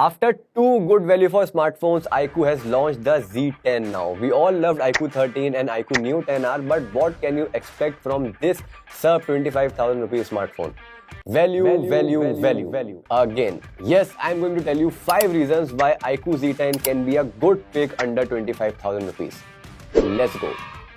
After two good value for smartphones, iQOO has launched the Z10 now. We all loved iQOO 13 and iQOO Neo 10R, but what can you expect from this sub 25,000 rupees smartphone? Value. Again, yes, I'm going to tell you 5 reasons why iQOO Z10 can be a good pick under 25,000 rupees. Let's go.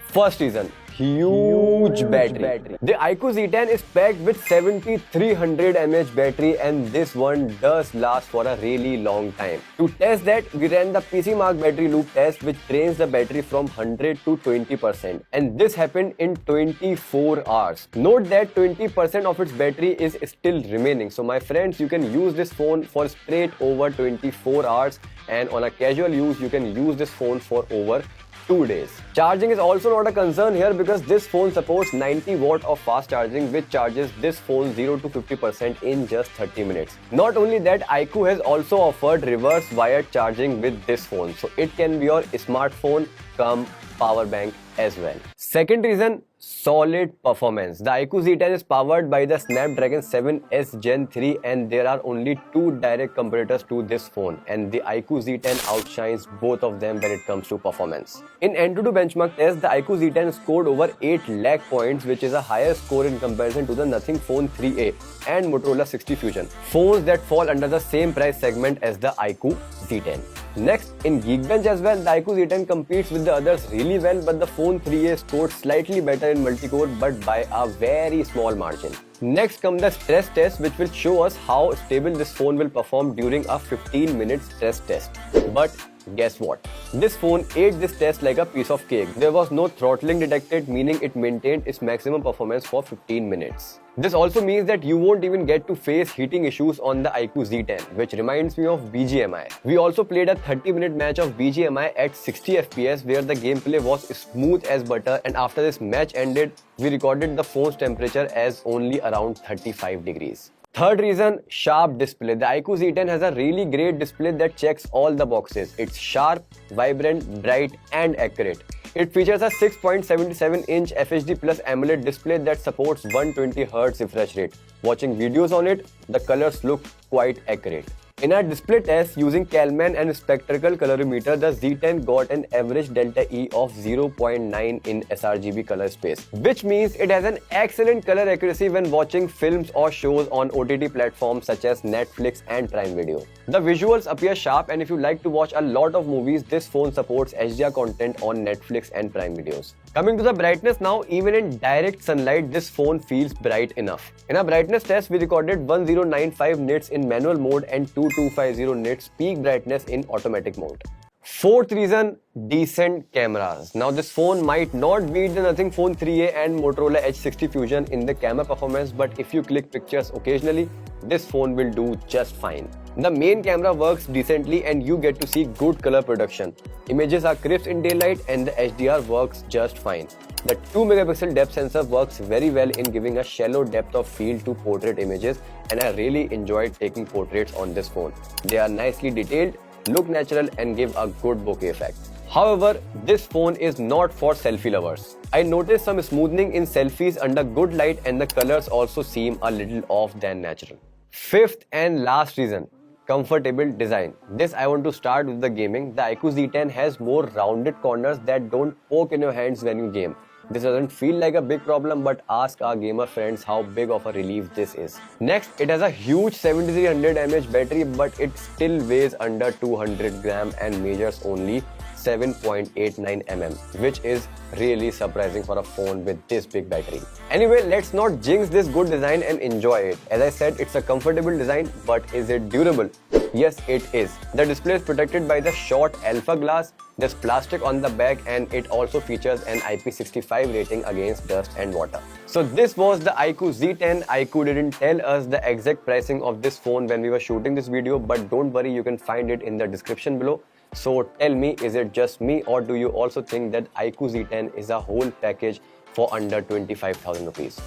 First reason, huge battery. The iQOO Z10 is packed with 7300 mAh battery, and this one does last for a really long time. To test that, we ran the PC Mark battery loop test, which drains the battery from 100 to 20%, and this happened in 24 hours. Note that 20% of its battery is still remaining. So my friends, you can use this phone for straight over 24 hours, and on a casual use, you can use this phone for over 2 days. Charging is also not a concern here because this phone supports 90 watt of fast charging, which charges this phone 0 to 50% in just 30 minutes. Not only that, iQOO has also offered reverse wired charging with this phone, so it can be your smartphone cum power bank as well. Second reason, solid performance. The iQOO Z10 is powered by the Snapdragon 7S Gen 3, and there are only 2 direct competitors to this phone, and the iQOO Z10 outshines both of them when it comes to performance. In Antutu benchmark test, the iQOO Z10 scored over 8 lakh points, which is a higher score in comparison to the Nothing Phone 3A and Motorola 60 Fusion, phones that fall under the same price segment as the iQOO Z10. Next, in Geekbench as well, the iQOO Z10 competes with the others really well, but the Phone 3A scored slightly better in multi-core, but by a very small margin. Next comes the stress test, which will show us how stable this phone will perform during a 15-minute stress test. But guess what? This phone ate this test like a piece of cake. There was no throttling detected, meaning it maintained its maximum performance for 15 minutes. This also means that you won't even get to face heating issues on the iQOO Z10, which reminds me of BGMI. We also played a 30-minute match of BGMI at 60 FPS where the gameplay was smooth as butter, and after this match ended, we recorded the phone's temperature as only around 35 degrees. Third reason, sharp display. The iQOO Z10 has a really great display that checks all the boxes. It's sharp, vibrant, bright, and accurate. It features a 6.77-inch FHD Plus AMOLED display that supports 120Hz refresh rate. Watching videos on it, the colors look quite accurate. In our display test using Kalman and Spectacle Colorimeter, the Z10 got an average delta E of 0.9 in sRGB color space, which means it has an excellent color accuracy when watching films or shows on OTT platforms such as Netflix and Prime Video. The visuals appear sharp, and if you like to watch a lot of movies, this phone supports HDR content on Netflix and Prime Videos. Coming to the brightness now, even in direct sunlight, this phone feels bright enough. In our brightness test, we recorded 1095 nits in manual mode and 2250 nits peak brightness in automatic mode. Fourth reason, decent cameras. Now this phone might not beat the Nothing Phone 3A and Motorola H60 Fusion in the camera performance, but if you click pictures occasionally, this phone will do just fine. The main camera works decently and you get to see good color production. Images are crisp in daylight and the HDR works just fine. The 2 megapixel depth sensor works very well in giving a shallow depth of field to portrait images, and I really enjoyed taking portraits on this phone. They are nicely detailed, look natural, and give a good bokeh effect. However, this phone is not for selfie lovers. I noticed some smoothing in selfies under good light, and the colors also seem a little off than natural. Fifth and last reason, comfortable design. This I want to start with the gaming. The iQOO Z10 has more rounded corners that don't poke in your hands when you game. This doesn't feel like a big problem, but ask our gamer friends how big of a relief this is. Next, it has a huge 7300 mAh battery, but it still weighs under 200 gram and measures only 7.89 mm, which is really surprising for a phone with this big battery. Anyway, let's not jinx this good design and enjoy it. As I said, it's a comfortable design, but is it durable? Yes, it is. The display is protected by the short alpha glass. There's plastic on the back, and it also features an IP65 rating against dust and water. So this was the iQOO Z10. iQOO didn't tell us the exact pricing of this phone when we were shooting this video, but don't worry, you can find it in the description below. So tell me, is it just me, or do you also think that iQOO Z10 is a whole package for under 25,000 rupees?